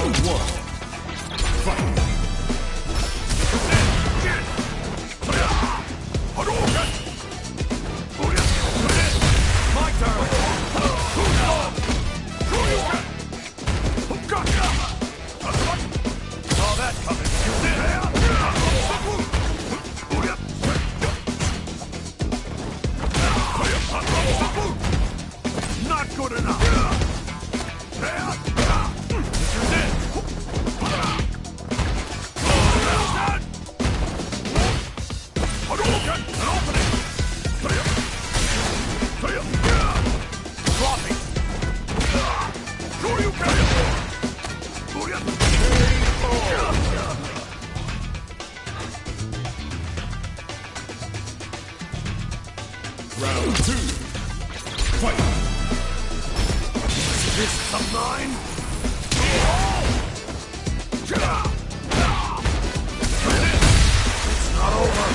Round one. Fight. My turn! Saw that coming. Not good enough! This is it! Hadouken! An opening! Dropping! Round two. Fight. This is mine! It's not over!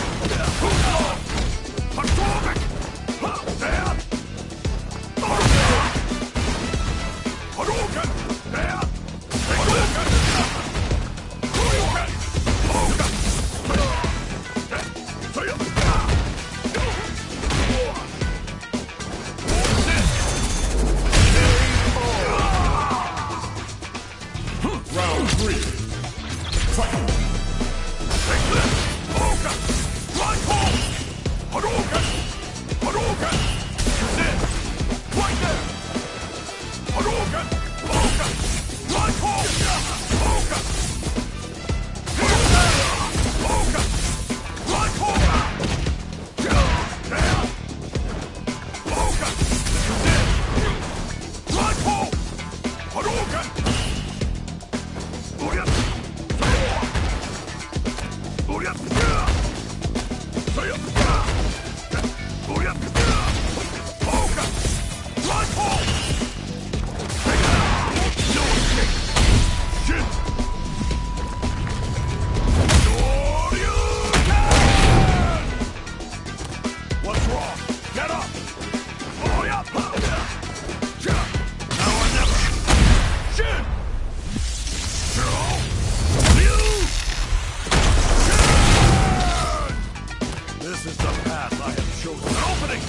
Hadouken! Round three. Fight. Take this! Hadouken! Right home! Hadouken! Hadouken! That's it! Right there! Hadouken! Hadouken! Right home! Hadouken! Hadouken! Right home! There! Hadouken! That's it! Right home! Hadouken! What's wrong? Get up! Oh, yeah! Now or never! Shin! This is the path I have chosen. An opening!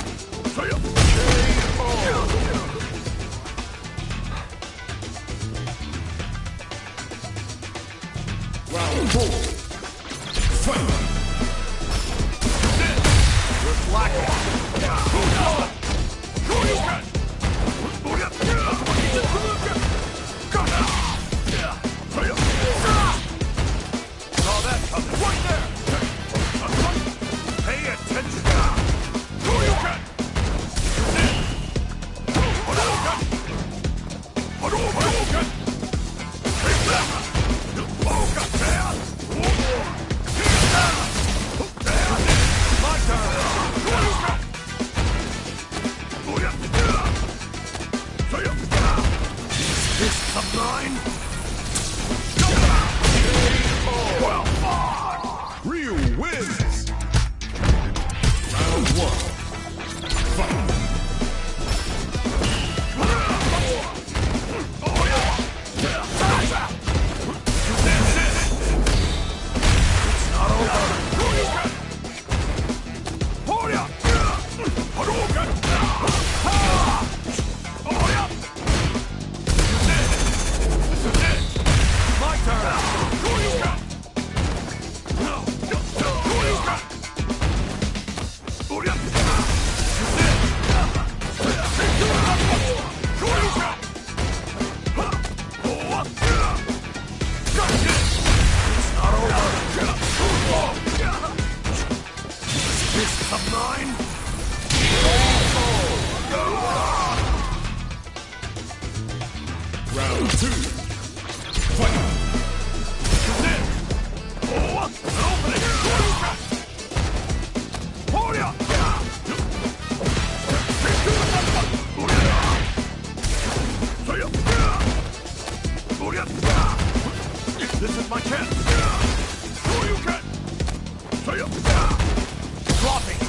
Round four. Fight. We're slacking. Saw that coming. Right there! Pay attention! Hadouken! Hadouken! Take that! My turn! This is mine! Well fought! Ryu wins. Round one. Fight. My turn! Round two. Fight. This is my chance! Dropping!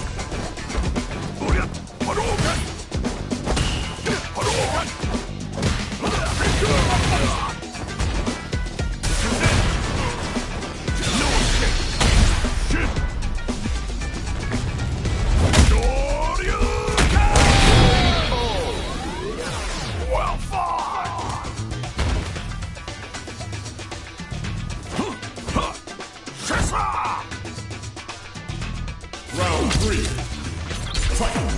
three. Fight.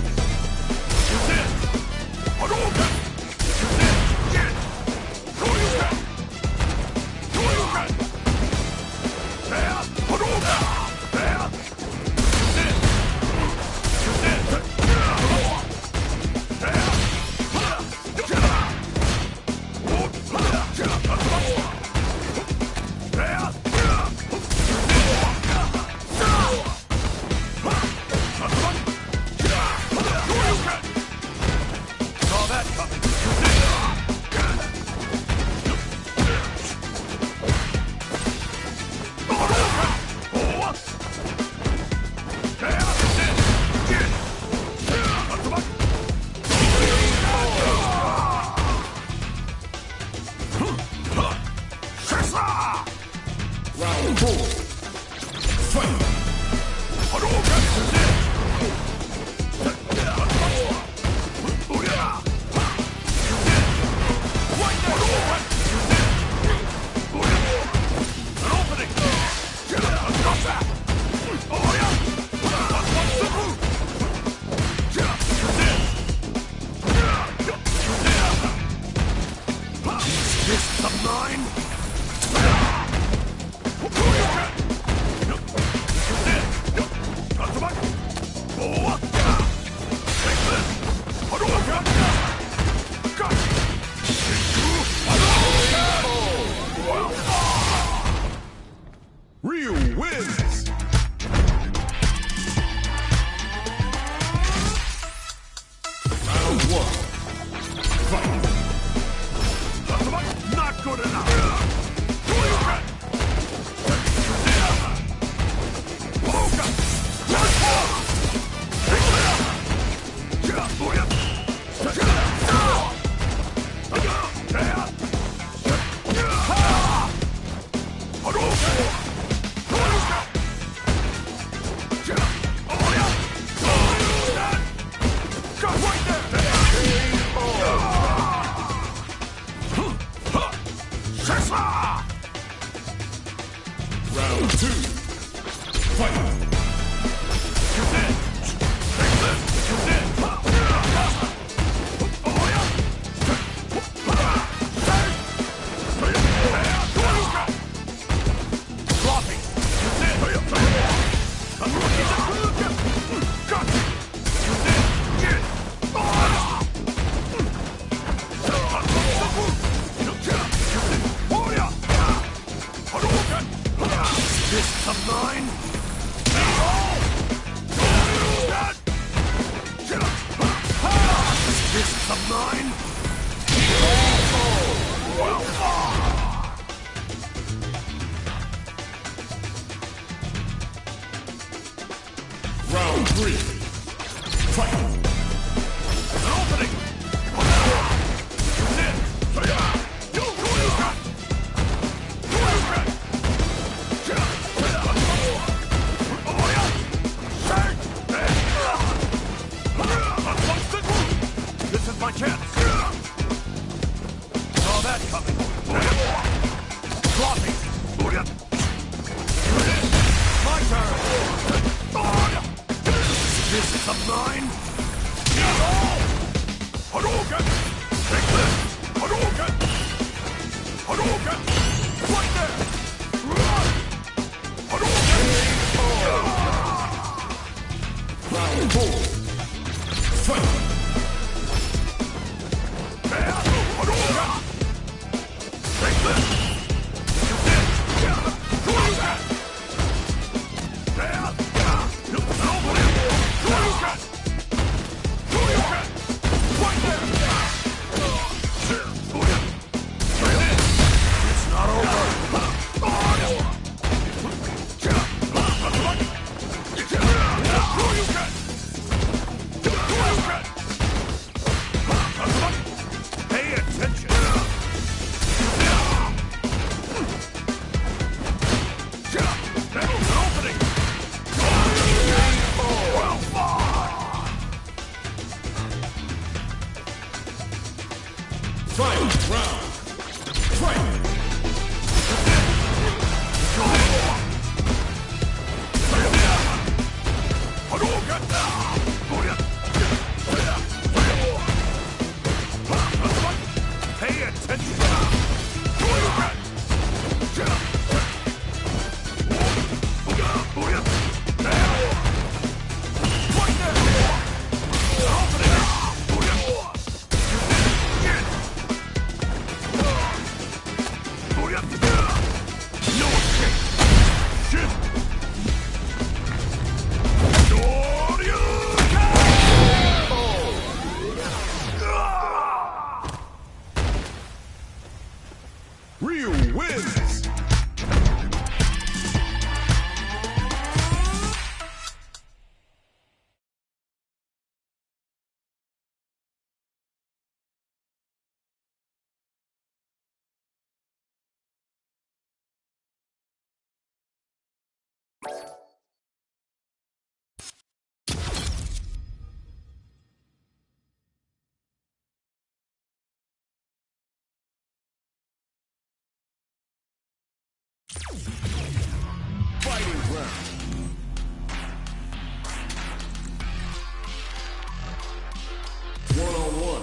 Round four. Fight. Ryu wins! Round one. Fight! Not good enough! Round two. Fight! Fists of mine! Fists of mine! Round three. Fight! An opening! This is my chance! Saw that coming! Floppy! My turn! This is of mine! Hadouken! Take this! Hadouken! Hadouken! Right there! Hadouken! Round four. Fight! Take this! Ryu wins. Fighting round. One-on-one.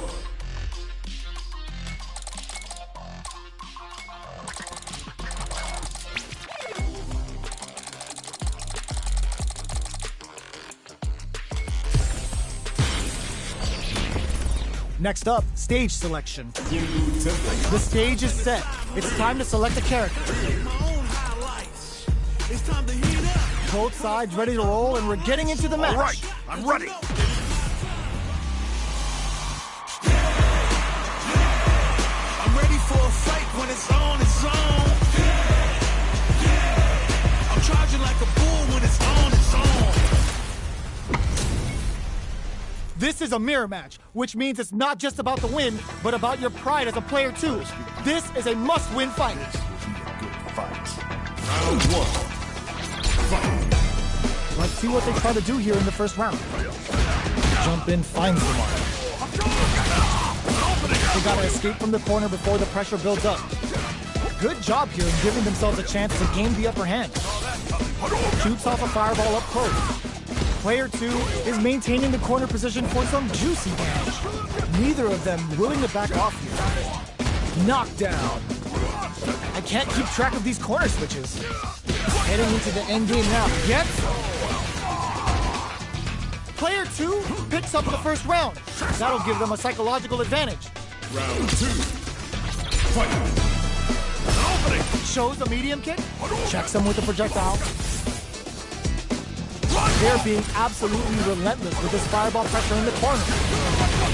Next up, stage selection. The stage is set. It's time to select a character. It's time to heat up. Both sides ready to roll, and we're getting into the match. All right, I'm ready. I'm ready for a fight when it's on, it's on. I'm charging like a bull when it's on, it's on. This is a mirror match, which means it's not just about the win, but about your pride as a player too. This is a must-win fight. Round one. Fight. Let's see what they try to do here in the first round. Jump in, finds the mark. They gotta escape from the corner before the pressure builds up. Good job here in giving themselves a chance to gain the upper hand. Shoots off a fireball up close. Player 2 is maintaining the corner position for some juicy damage. Neither of them willing to back off here. Knockdown. I can't keep track of these corner switches. Heading into the end game now. Gets. Player 2 picks up the first round. That'll give them a psychological advantage. Round two. Fight. Shows the medium kick. Checks them with the projectile. They're being absolutely relentless with this fireball pressure in the corner.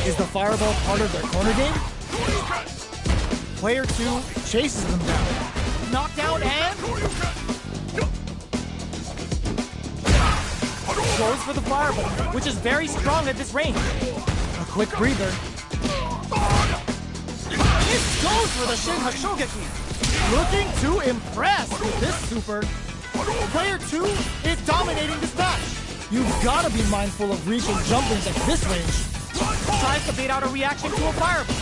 Is the fireball part of their corner game? Player 2 chases them down. Knockdown and... goes for the fireball, which is very strong at this range. A quick breather. It goes for the Shin Hashogeki. Looking to impress with this super. Player 2 is dominating this match. You've got to be mindful of reach and jumpings at this range. Tries to bait out a reaction to a fireball.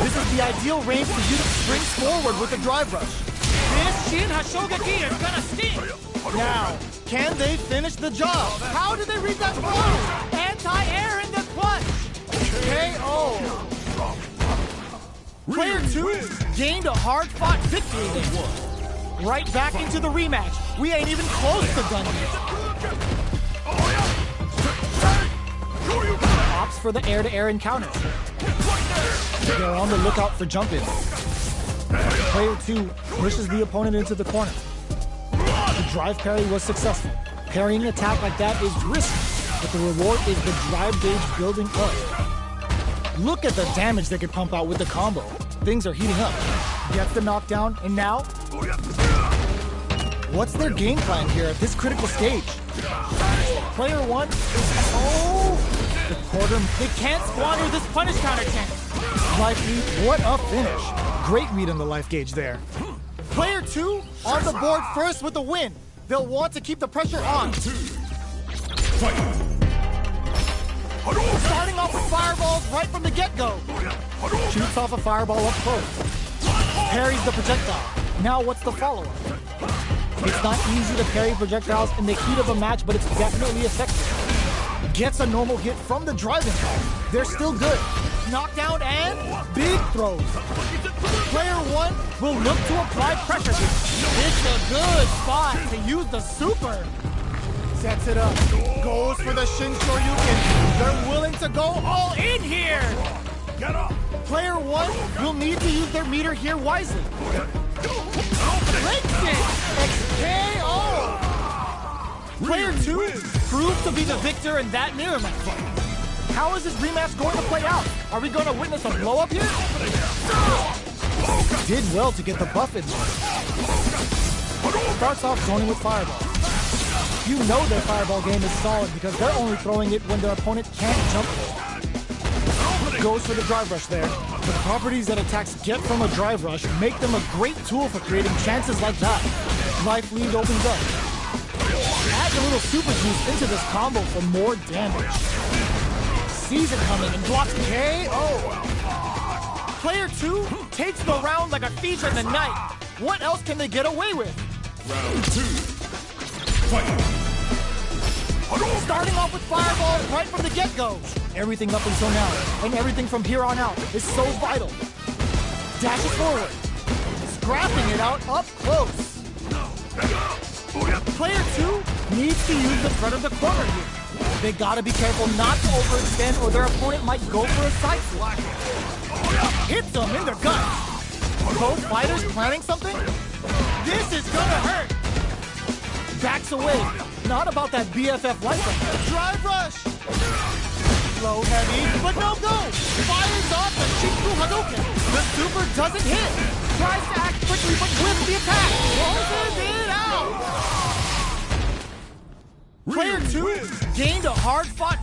This is the ideal range for you to spring forward with a drive rush. This Shin Hashogeki is gonna sting. Now, can they finish the job? How did they read that blow? Anti-air in the clutch. KO. Player 2 gained a hard-fought victory there. Right back into the rematch. We ain't even close to done yet. Opts for the air-to-air encounter. They're on the lookout for jump-ins. Player 2 pushes the opponent into the corner. The drive parry was successful. Parrying an attack like that is risky, but the reward is the drive gauge building up. Look at the damage they could pump out with the combo. Things are heating up. Gets the knockdown, and now... what's their game plan here at this critical stage? Player 1 is... oh! The quarter... they can't squander this punish counter chance. Life lead, what a finish. Great read on the life gauge there. Player 2 on the board first with the win. They'll want to keep the pressure on. Starting off with fireballs right from the get-go. Shoots off a fireball up close. Parries the projectile. Now what's the follow-up? It's not easy to parry projectiles in the heat of a match, but it's definitely effective. Gets a normal hit from the driving ball. They're still good. Knockdown and big throws. Player 1 will look to apply pressure. It's a good spot to use the super. Sets it up. Goes for the Shin Shoryuken. They're willing to go all in here. Get up. Player 1 will need to use their meter here wisely. Breaks it. XKO. Player 2 proved to be the victor in that mirror match. How is this rematch going to play out? Are we going to witness a blow-up here? did well to get the buff in there. Starts off zoning with Fireball. You know their Fireball game is solid because they're only throwing it when their opponent can't jump there. Goes for the Drive Rush there. The properties that attacks get from a Drive Rush make them a great tool for creating chances like that. Life lead opens up. Add a little Super Juice into this combo for more damage. Sees it coming and blocks KO. Player 2 takes the round like a thief in the night. What else can they get away with? Round 2. Fight. Starting off with Fireball right from the get-go. Everything up until now, and everything from here on out, is so vital. Dashes forward. Scrapping it out up close. Player 2 needs to use the front of the corner here. They gotta be careful not to overextend or their opponent might go for a side swap. Hits them in their gut. Both fighters planning something? This is gonna hurt. Backs away. Not about that BFF life. Drive rush. Low heavy, but no go. Fires off the Shinku Hadouken. The super doesn't hit. Tries to act quickly, but whips the attack. Closes it out. Player 2 gained a hard-fought.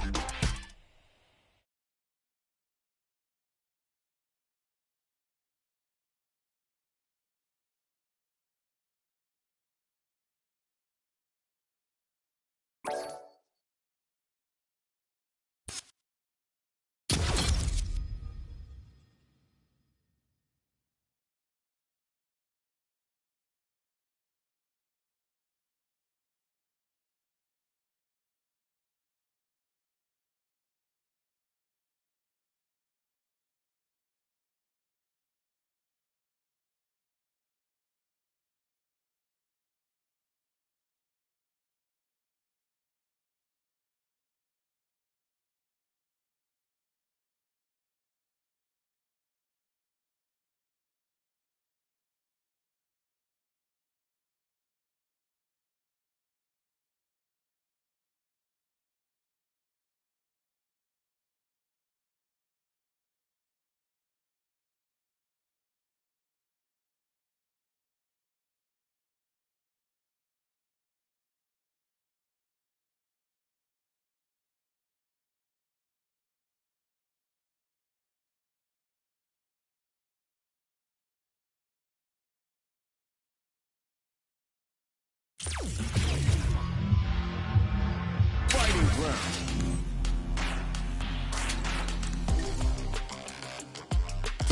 Fighting round.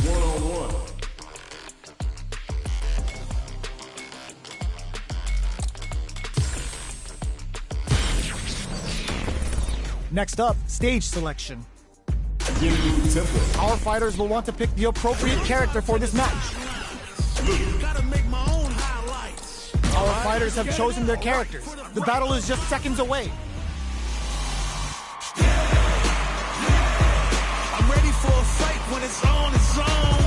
One-on-one. Next up, stage selection. Template. Our fighters will want to pick the appropriate character for this match. Gotta make my own highlights. Our fighters have chosen their characters. The battle is just seconds away. I'm ready for a fight when it's on, it's on.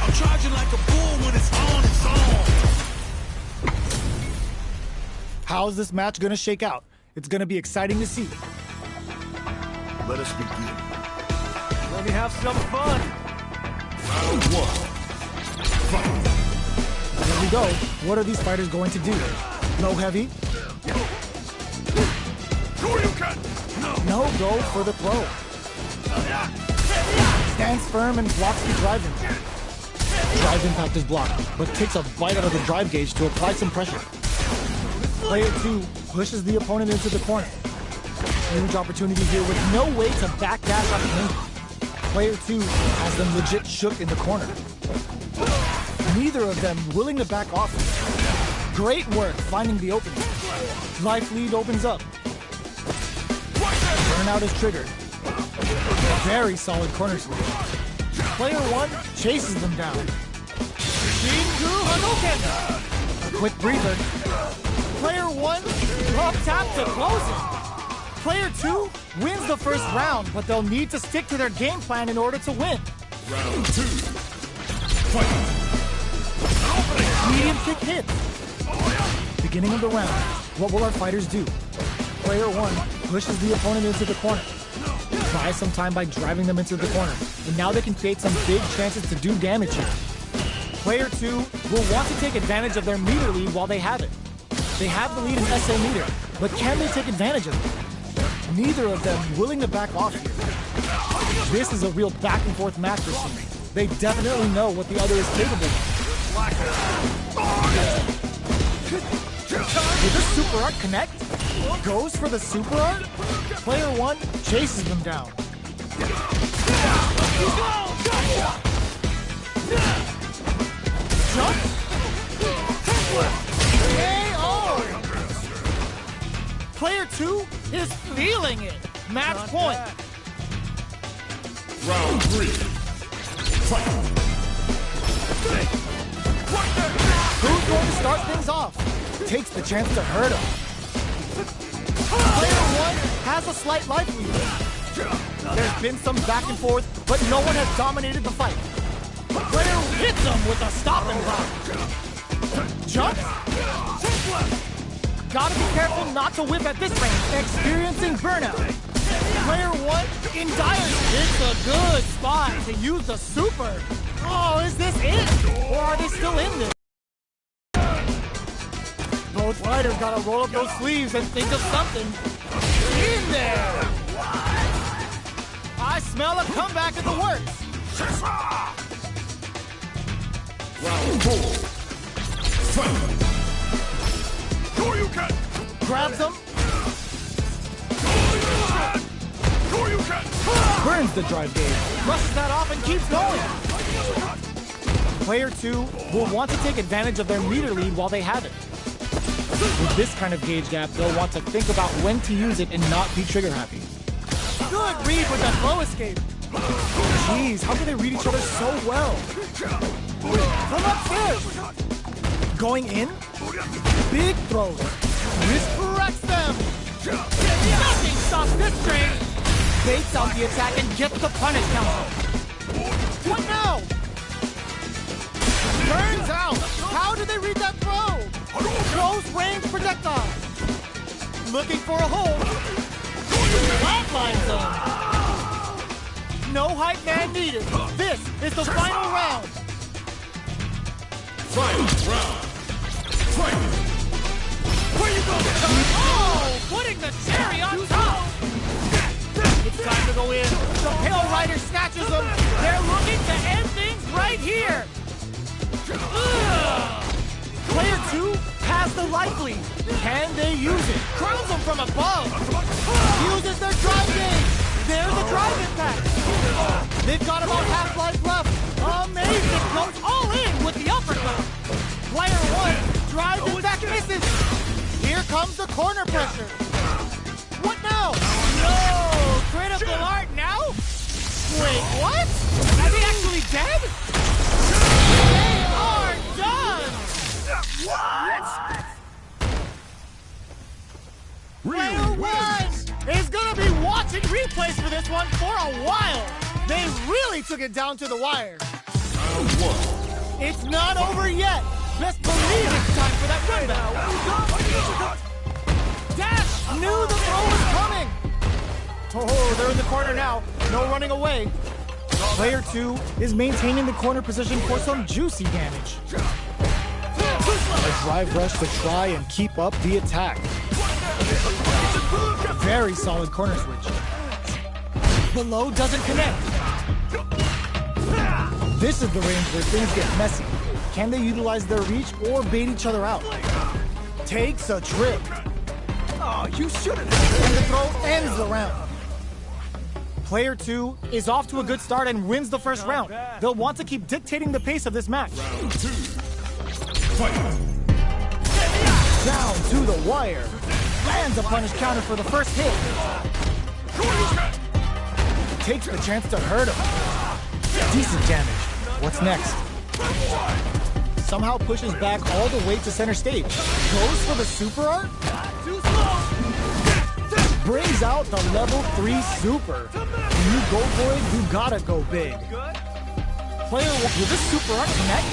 I'm charging like a bull when it's on, it's on. How's this match gonna shake out? It's gonna be exciting to see. Let us begin. Let me have some fun. Round 1. Fight. There we go. What are these fighters going to do? Low heavy? No go for the throw. Stands firm and blocks the drive impact. Drive impact is blocked, but takes a bite out of the drive gauge to apply some pressure. Player 2 pushes the opponent into the corner. Huge opportunity here with no way to backdash opportunity. Player 2 has them legit shook in the corner. Neither of them willing to back off. Great work finding the opening. Life lead opens up. Burnout is triggered. Very solid corner sweep. Player 1 chases them down. Shinku Hadouken! A quick breather. Player 1 up tap to close it. Player 2 wins the first round, but they'll need to stick to their game plan in order to win. Round 2. Fight. Medium kick hits. Beginning of the round. What will our fighters do? Player 1 pushes the opponent into the corner. buy some time by driving them into the corner, and now they can create some big chances to do damage here. Player 2 will want to take advantage of their meter lead while they have it. They have the lead in SA meter, but can they take advantage of it? Neither of them willing to back off here. This is a real back and forth match this season. They definitely know what the other is capable of. Did the super art connect? Goes for the super art? Player 1 chases them down. Jump! KO! Player 2 is feeling it. Match point. Round 3. Fight. Who's going to start things off? Takes the chance to hurt him. Player 1 has a slight life lead. There's been some back and forth, but no one has dominated the fight. Player hits him with a stop and block. Jump. Gotta be careful not to whip at this range. Experiencing burnout. Player 1 in dire. It's a good spot to use the super. Oh, is this it? Or are they still in this? Both fighters gotta roll up those sleeves and think of something. In there! I smell a comeback in the works. Round 4. Fight. Grabs him. Burns the drive gauge. Brushes that off and keeps going. Player 2 will want to take advantage of their meter lead while they have it. With this kind of gauge gap, they'll want to think about when to use it and not be trigger happy. Good read with that low escape. Jeez, how can they read each other so well? From upstairs. Going in. Big throws. Misdirects them. Nothing stops this train. Baits out the attack and gets the punish counter. What now? Burns out. How did they read that throw? Close range projectile. Looking for a hole. Flatlines them. No hype man needed. This is the final round. Final round. Fight. Where you going? Oh, putting the cherry on top. It's time to go in. The Pale Rider snatches them. They're looking to end things right here. Ugh. Player 2 has the life lead. Can they use it? Crowns them from above. Uses their drive gauge. There's a drive impact. They've got about half life left. Amazing. Goes all in with the uppercut. Player 1 drives attack misses. Here comes the corner pressure. What now? No! Critical art now? Wait, what? Are they actually dead? They are done! What? Player 1 is gonna be watching replays for this one for a while. They really took it down to the wire. Round 1. It's not over yet. Best believe it's time for that run back. Dash knew the throw was coming. Oh, they're in the corner now. No running away. Player 2 is maintaining the corner position for some juicy damage. A drive rush to try and keep up the attack. Very solid corner switch. Below doesn't connect. This is the range where things get messy. Can they utilize their reach or bait each other out? Takes a trip. Oh, you should have. And the throw ends the round. Player 2 is off to a good start and wins the first round. They'll want to keep dictating the pace of this match. Round 2. Fight. Down to the wire. Lands a punish counter for the first hit. Takes the chance to hurt him. Decent damage. What's next? Somehow pushes back all the way to center stage. Goes for the super art? Brings out the level 3 super. When you go for it, you gotta go big. Player 1, will this super art connect?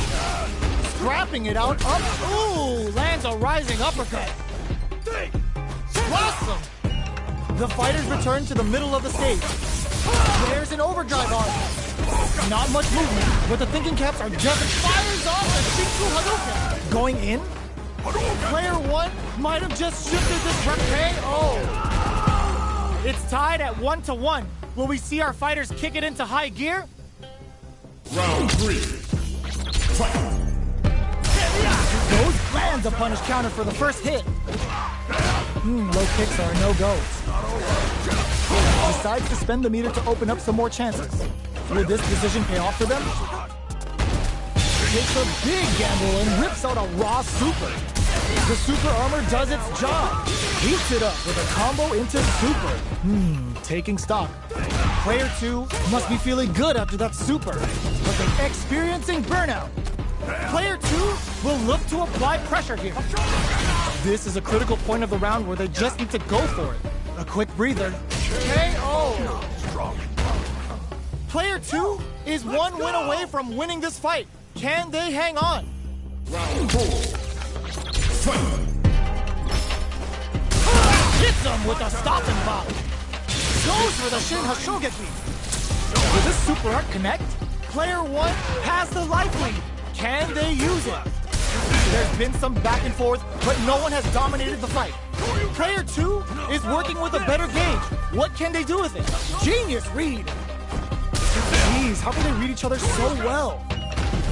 Scrapping it out up. Ooh, lands a rising uppercut. Awesome. The fighters return to the middle of the stage. There's an overdrive on. Not much movement, but the thinking caps are just fires off the Shinku Hadouken. Going in? Player 1 might have just shifted this repay. Oh. It's tied at 1-1. Will we see our fighters kick it into high gear? Round 3. Fight. Those lands a punish counter for the first hit. Low kicks are no-goes. Decides to spend the meter to open up some more chances. Will this decision pay off for them? Takes a big gamble and rips out a raw super. The super armor does its job. Heats it up with a combo into super. Taking stock. Player 2 must be feeling good after that super, but they're experiencing burnout. Player 2 will look to apply pressure here. This is a critical point of the round where they just need to go for it. A quick breather. KO! Player 2 is one win away from winning this fight. Can they hang on? Round 4. Fight. Hits them with a stopping bomb. Goes for the Shin Hashogeki. Will this super art connect? Player 1 has the life lead. Can they use it? There's been some back and forth, but no one has dominated the fight. Player 2 is working with a better gauge. What can they do with it? Genius read. Jeez, how can they read each other so well?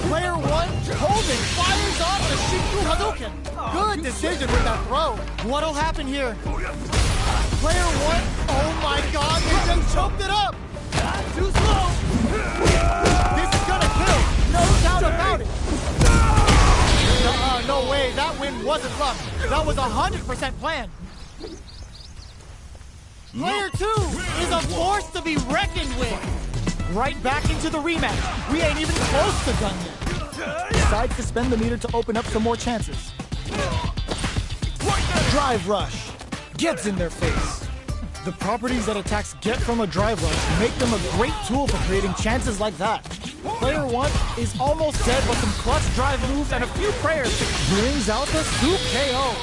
Player 1 holding, fires off the Shinku Hadouken. Good decision with that throw. What'll happen here? Player 1, oh my god, they just choked it up. Too slow. This is gonna kill, no doubt about it. No way, that win wasn't luck. That was 100% planned. Player 2 is a force to be reckoned with. Right back into the rematch. We ain't even close to done yet. Decides to spend the meter to open up some more chances. Drive rush. Gets in their face. The properties that attacks get from a drive rush make them a great tool for creating chances like that. Player 1 is almost dead, but some clutch drive moves and a few prayers brings out the Scoop KO.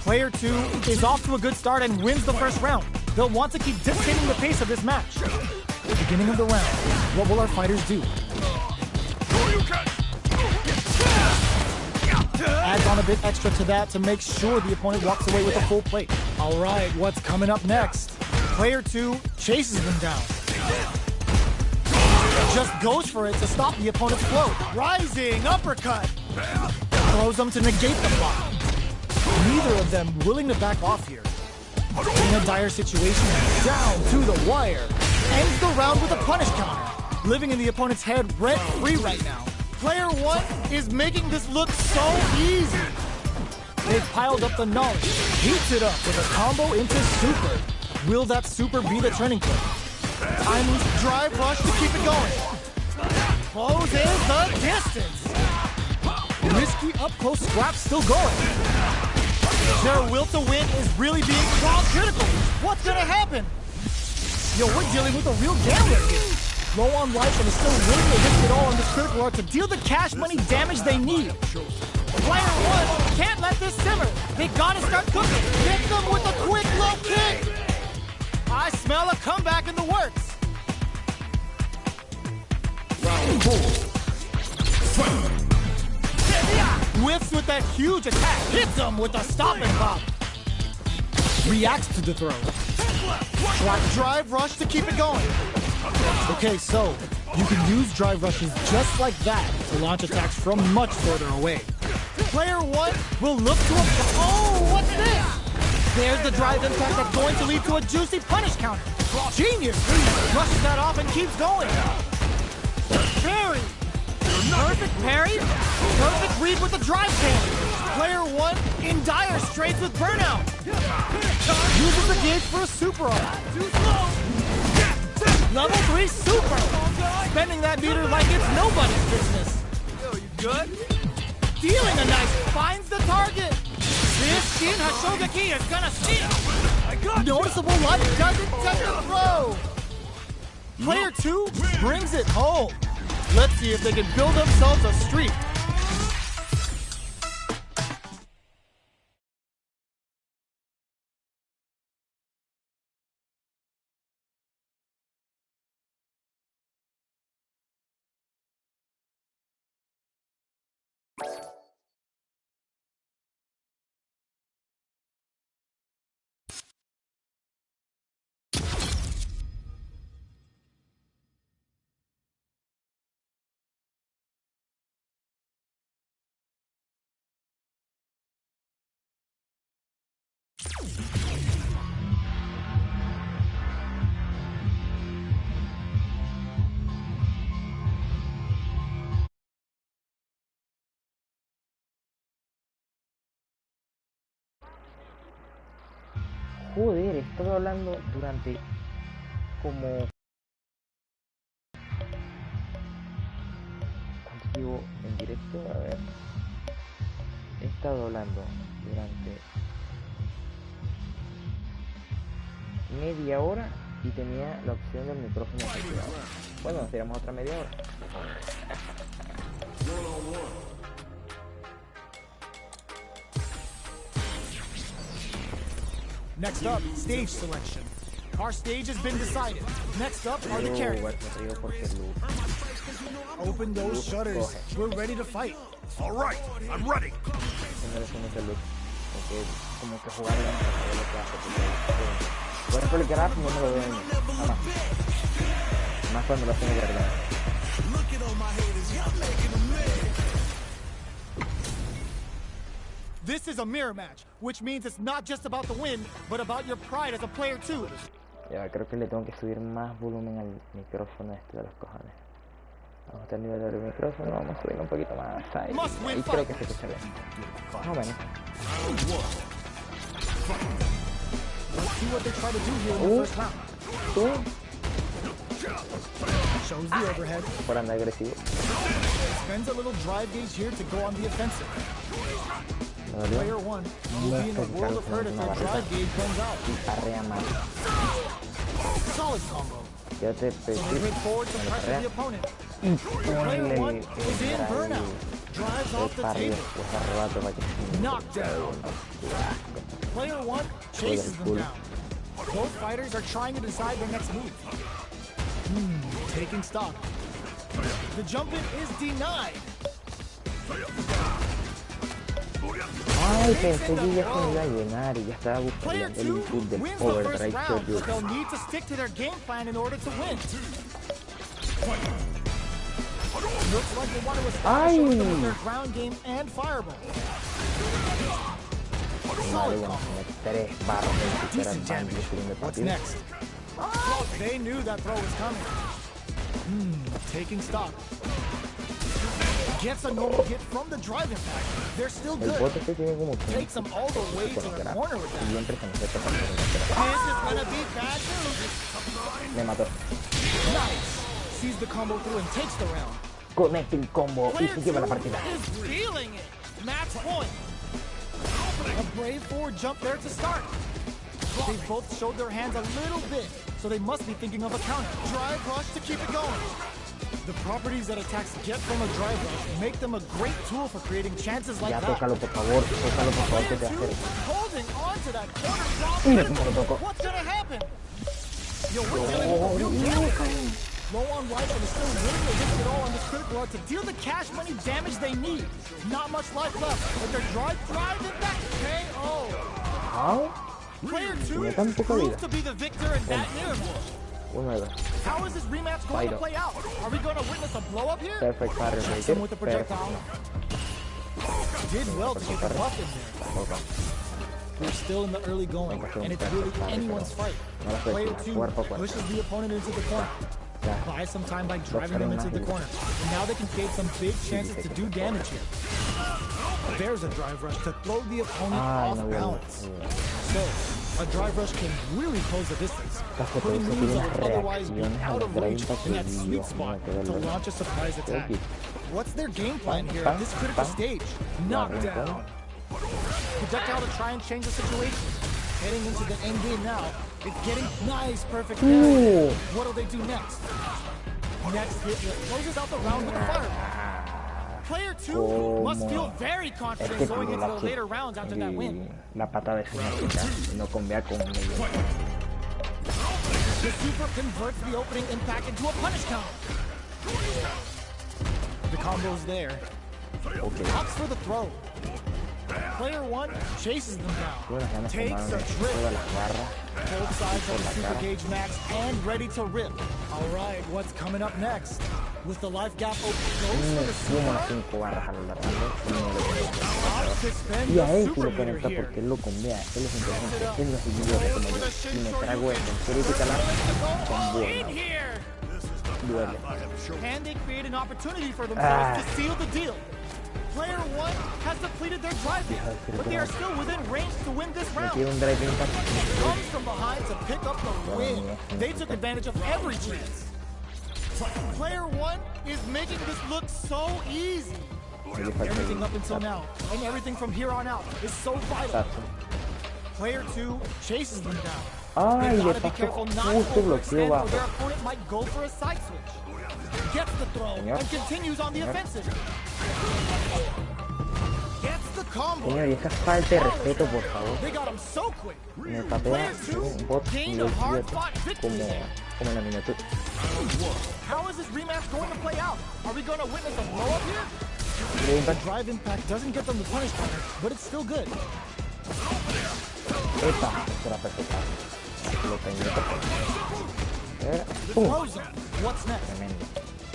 Player 2 is off to a good start and wins the first round. They'll want to keep dictating the pace of this match. Beginning of the round, what will our fighters do? Adds on a bit extra to that to make sure the opponent walks away with a full plate. All right, what's coming up next? Player 2 chases them down. Just goes for it to stop the opponent's flow. Rising uppercut. Throws them to negate the block. Neither of them willing to back off here. In a dire situation, down to the wire. Ends the round with a punish counter. Living in the opponent's head rent-free right now. Player 1 is making this look so easy. They've piled up the knowledge. Heats it up with a combo into super. Will that super be the turning point? Timeless drive rush to keep it going. Closes the distance. Risky up-close scrap still going. Their will to win is really being critical. What's gonna happen? Yo, we're dealing with a real gambler here. Low on life and is still willing to risk it all on this critical art to deal the cash money damage they need. Player 1 can't let this simmer. They gotta start cooking. Hit them with a quick low kick. I smell a comeback in the works. Round 4. Fight. Whiffs with that huge attack. Hits them with a stopping bomb. Reacts to the throw. Drive rush to keep it going. Okay, so you can use drive rushes just like that to launch attacks from much further away. Player 1 will look to a... Oh, what's this? There's the drive impact that's going to lead to a juicy punish counter. Genius! Rushes that off and keeps going. Parry! Perfect parry. Perfect read with the drive chain. Player 1 in dire straits with burnout. Uses the gauge for a super art. Level 3 super. Spending that meter like it's nobody's business. Yo, you good? Dealing a knife finds the target. This Shin Hashogeki is gonna steal. Noticeable life doesn't touch the throw. Player 2 brings it home. Let's see if they can build themselves a streak. Joder, he estado hablando durante como... ¿Cuánto llevo en directo? A ver. He estado hablando durante media hora y tenía la opción del micrófono activado. Bueno, nos tiramos otra media hora. Next up, stage selection. Our stage has been decided. Next up are the characters. Open those shutters. We're ready to fight. All right, I'm ready. Como que jugar bueno, por el que rap no me lo veo jamás. Más cuando lo hacen de verdad. This is a mirror match, which means it's not just about the win, but about your pride as a player too. Ya, creo que le tengo que subir más volumen al micrófono este de los cojones. Vamos a estar nivel del micrófono, vamos a subir un poquito más ahí. Ahí creo que se escucha bien. Más o menos. Let's see what they try to do here in the first round. Shows the overhead. Por andar agresivo. Spends a little drive gauge here to go on the offensive. Player 1 will be in a world of hurt if their drive gauge runs out. Arrea mal. Solid combo. Yo te So they hit forward to pressure the opponent. Player 1 is in burnout. Drives off the table. Knocked down. Player 1 chases them down. Both fighters are trying to decide their next move. Taking stock. The jump in is denied. Ay, pensé que ya se me iba a llenar y ya estaba buscando el input del overdrive round, but they'll need to stick to their game plan in order to win. Looks like they want to establish their ground game and fireball. Solid combo. Decent damage. What's next? They knew that throw was coming. Taking stock. Gets a normal hit from the drive impact. They're still good. Takes them all the way to the corner with that. This is gonna be bad news. Me mató. Nice. Sees the combo through and takes the round. Conecta el combo y se lleva la partida. Is feeling it. Match point. A brave forward jump there to start. They both showed their hands a little bit, so they must be thinking of a counter. Drive rush to keep it going. The properties that attacks get from a drive rush make them a great tool for creating chances like that. Tócalo, por favor, que te hace. Holding on to that corner drop. What's gonna happen? Yo, we're dealing with a real game. Low on life and is still willing to risk it all on this critical art to deal the cash money damage they need. Not much life left, but their drive back KO. How? Player 2 proved to be the victor in that mirror. How is this rematch going to play out? Are we going to witness a blow up here? Perfect pattern right there. With the projectile. Did well to get the buff in there. We're still in the early going, and it's really anyone's fight. Player 2 pushes the opponent into the corner. Buys some time by driving them into the corner. And now they can create some big chances to do damage here. There's a drive rush to throw the opponent off balance. So, a drive rush can really close a distance, putting moves that would otherwise be out of reach in that sweet spot to launch a surprise attack. What's their game plan here at this critical stage? Knockdown. Projectile to try and change the situation. Heading into the end game now. It's getting nice, perfect parry. What'll they do next? Next hit closes out the round with a fireball. Player 2 must feel very confident going into the later rounds after that win. La patada es una no convea con medio. The super converts the opening impact into a punish counter. The combo's there. Opts for the throw. Player 1 chases them Tuve down. las ganas de Takes tomarme a todas trip. las barras Both sides por have la super cara. gauge max and ready to rip. All right, what's coming up next? With the life gap open, goes Me for the fumo las super. 5 barras a lo largo y no le pongo. Opts to spend Y a the él sí super lo meter conecta here. porque él lo convea, él es inteligente, él no es idiota como yo. Y me trago esto, crítica con buena. Duele. And they create an opportunity for themselves to seal the deal. Player 1 has depleted their drive gap, but they are still within range to win this Me round. tiro un drive impact. Comes from behind to pick up the win. They took advantage of every chance. Player 1 is making this look so easy. Everything up until now, and everything from here on out, is so vital. Exacto. Player 2 chases them down. Ay, They've le got to be pasó careful not to justo bloqueo overextend or their bajo. opponent might go for a side switch. Gets the throw Señor. and continues on the offensive. Gets the combo. Señor, y esa falta de respeto, por favor. They got him so quick. Me papea Player 2 un bot gained nivel a 7 hard-fought victory. como en la miniatura. How is this rematch going to play out? Are we going to witness a blow-up here? Drive impact. Drive impact doesn't get them the punish counter, but it's still good. Epa, será perfecto. Lo tengo. ¡Pum! Throws him. What's next? Tremendo.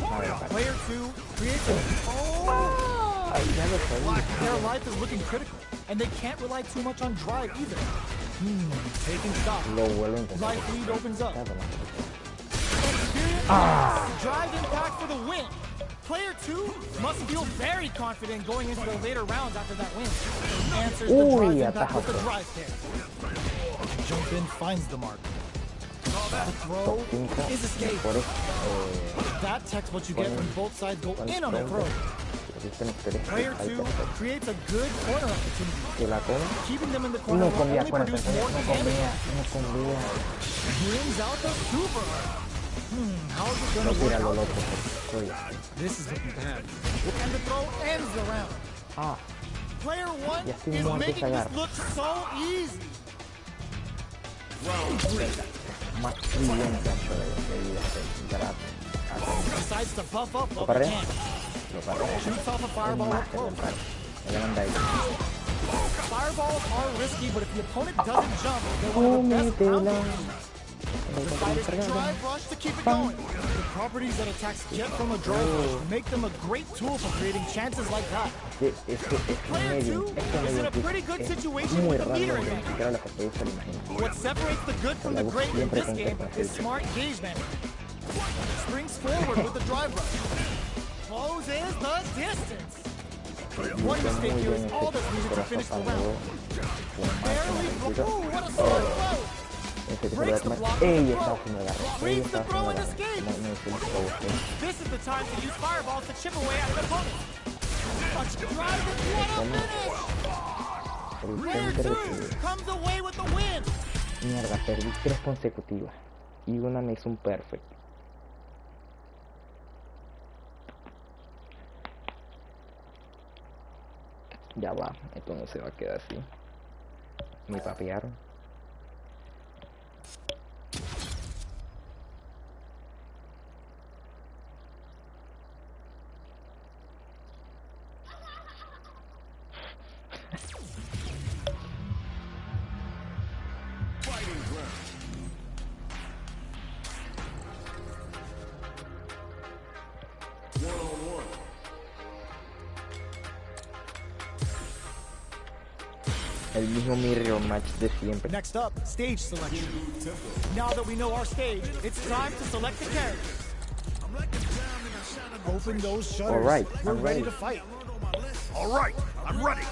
A ver, para. Player 2 creates a... Oh! Ay, ya lo sabía. Their life is looking critical, and they can't rely too much on drive either. Taking stock. Lo vuelvo a intentar. Life lead opens up. Ah. Drive impact for the win. Player 2 must feel very confident going into the later rounds after that win. Answers the Uy, drive impact with the atajo. drive pair. Jump in finds the mark. The throw is escaped. Mejores. That text what you get when both sides go in on a throw. Player 2 creates a good corner opportunity, Que la come. keeping them in the corner No will convía, only acuérdate. produce more No damage. convía. No convía. Brings out the super. How is it No going to tira work lo out? loco. Soy. This is looking bad. And the throw ends the round. Ah. Player 1 Ya estoy is muerto making esa this garra. look so easy. Más brillante de vida. Decides to buff up Lo while paré. he can. Lo paré. Shoots off a fireball Más up que close. me le manda ahí. Fireballs are risky, but if the opponent doesn't jump, they're one of the best round Cómetela. games. The fighters drive rush to keep it going. The properties that attacks get from a drive rush make them a great tool for creating chances like that. Player 2 is in a pretty good situation with the meter advantage. What separates the good from the great in this game is smart gauge management. Springs forward with the drive rush. Closes the distance. One mistake here is all that's needed to finish the round. Barely. Ooh, what a smart throw! Breaks the block with Ey, the está throw. haciendo garra. Ey, Reads está the throw haciendo and garra. escapes. No hicimos todo. This is the time to use fireballs to chip away at an opponent. A drive and what a finish! Player 2 comes away with the win. Mierda, perdí 3 consecutivas. Y una me hizo un perfect. Ya va, esto no se va a quedar así. Me papearon. Fighting ground. One-on-one. El mismo mirror match de siempre. Next up, stage selection. Now that we know our stage, it's time to select the characters. Open those shutters. All right, We're I'm ready ready. to fight. All right, I'm ready.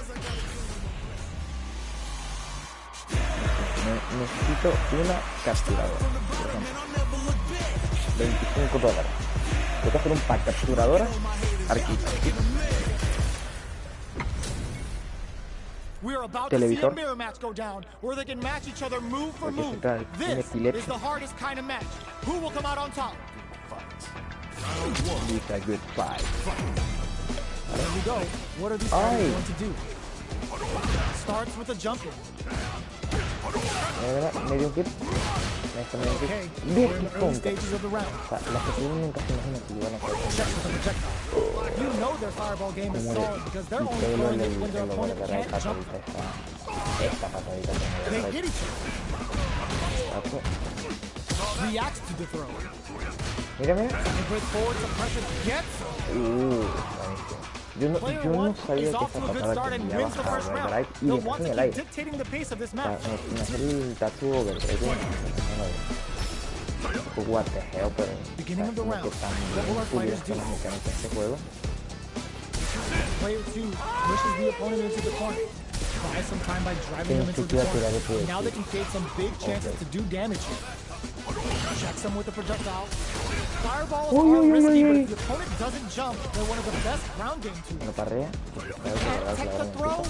Necesito una capturadora. Por ejemplo. $25. Tengo que hacer un pack capturadora, arquito. We're about to see a Televisor. mirror match go down, where they can match each other move for Porque move. está en This epilepsia. is the hardest kind of match. Who will come out on top? It's a good fight. There we go. What are these guys going to do? Starts with a jump in. Medio kit. Okay, we're in the early stages of the round. O sea, las que tienen nunca se imaginan que iban a hacer Checks with the projectile. You know their fireball game is solid because they're only throwing it when their opponent can't jump. esta patadita que They me hit each other. Reacts to the throw. Mira, mira. They break forward, some pressure gets. Yo no sabía que esa Off to a good patada start and tenía wins the first bajada round. overdrive y They'll después want en to el keep aire. dictating the pace of this O sea, match. me hace el tatu overdrive. What the hell, pero Beginning of the round. que tan What will our fighters pulidas do? son las mecánicas de este juego. Player 2 pushes the opponent into the corner. Buys some time by driving them into the corner. Now they can create some big chances to do damage here. Checks them with the projectile. Fireballs are risky, but if the opponent doesn't jump, they're one of the best ground game tools. Lo parrea. Can't take the throw.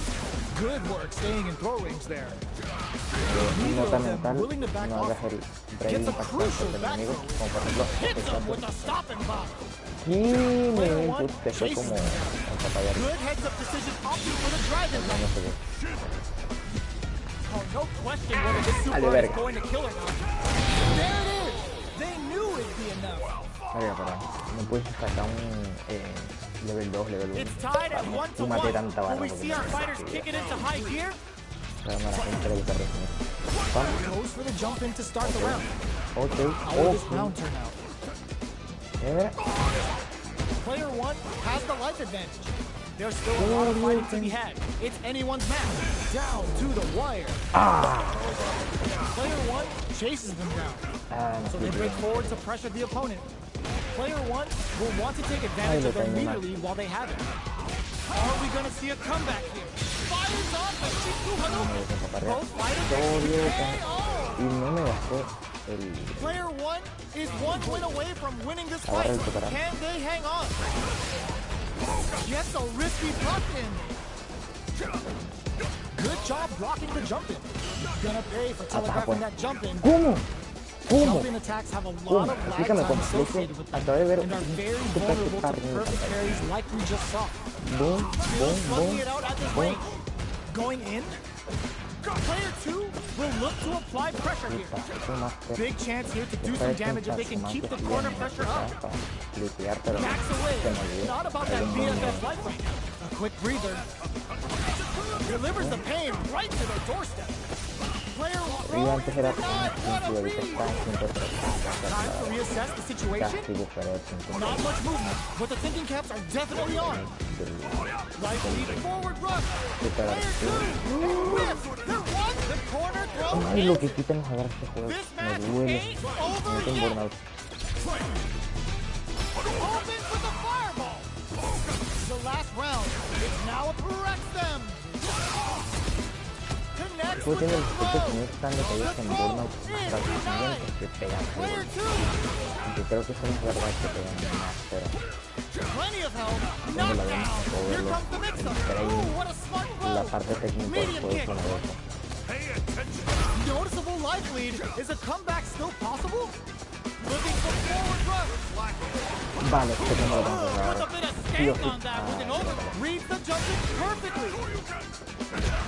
Good work staying in throw range there. Neither Nota of them mental, willing to back no hagas off. el break Gets a impactante crucial del back enemigo, throw. como por ejemplo Hits them with a stopping block. y me fue como el papaya. Good heads up decision opting for the drive-in. No sé qué. Oh, no question whether this super is going to kill or not. There it is. They knew it'd be enough. Oiga, pero no puedes sacar un level 2, level 1. It's tied at 1 to 1. Will we see our fighters kick it into high gear? La gente le gusta recibir. Goes for the jump in to start the round. Okay. How will this round turn out? Mira. Player 1 has the life advantage. There's still a lot of fighting to be had. It's anyone's match. Down to the wire. Player 1 chases them down. So they break forward to pressure the opponent. Player 1 will want to take advantage of their meter lead while they have it. Are we going to see a comeback here? Fires off the Shiku Hadouken. Both fighters Y no me gastó el... Player 1 is one win away from winning this fight. Can they hang on? Gets a risky block in. Good job blocking the jump in. Gonna pay for telegraphing that jump in. ¿Cómo? Jump in attacks have a lot of lag time associated with them and are very vulnerable to perfect parries like we just saw. Still slugging it out at this range. Going in. Player 2 will look to apply pressure here. Big chance here to do some damage if they can keep the corner pressure up. Backs away. Not about that BFF life right now. A quick breather. Delivers the pain right to their doorstep. Player 1 what a read. Time to reassess the situation. Not much movement, but the thinking caps are definitely on. Life lead forward rush. Player 2 whips. They're one. The corner throw. Ay, lo que quita nos agarra este juego. This Me match duele. ain't over Me tengo yet. burnout. Open with the fireball. The last round is now corrects them. Connects Pues with tiene the el efecto throw. de tan detalles en burnout hasta los movimientos que pegan. Player 2. Yo creo que eso no es verdad que pegan más, pero Plenty of help. Knockdown. Here comes the mix-up. Ooh, what a smart la blow. parte técnica del Medium juego kick. con la otra. Noticeable life lead. Is a comeback still possible? Looking for forward rush. Vale, que tengo lo tengo que With a agarrar. bit of stank on that with an over. Reads the jump in perfectly.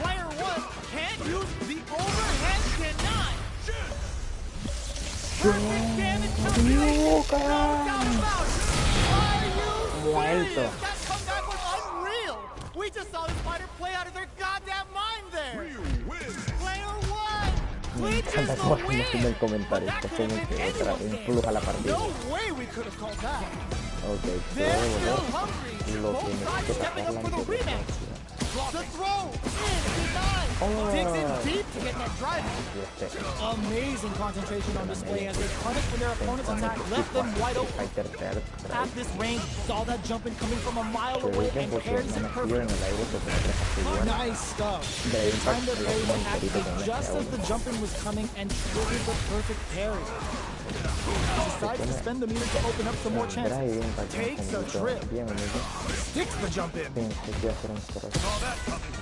Player 1 can't use the overhead deny. Perfect damage to the no doubt about it. Are you serious? That comeback was unreal. We just saw this fighter play out of their goddamn mind there. Player 1 clinches the win. El comentario, That esto could como have que been otra anyone's influja la game. partida. No way we could have called that. Ok, They're puedo still volver. hungry. Lo que Both sides necesito stepping pasar up la for the rematch. The throw is denied. Digs in deep to get that drive. Amazing concentration on display as they punish when their opponent's attack left them wide open. At this range, saw that jump in coming from a mile away and parries it perfectly. Nice stuff. They timed their parry and acted just as the jump in was coming and triggered the perfect parry. Decides to spend the meter to open up some more chances. Takes a trip. Sticks the jump in.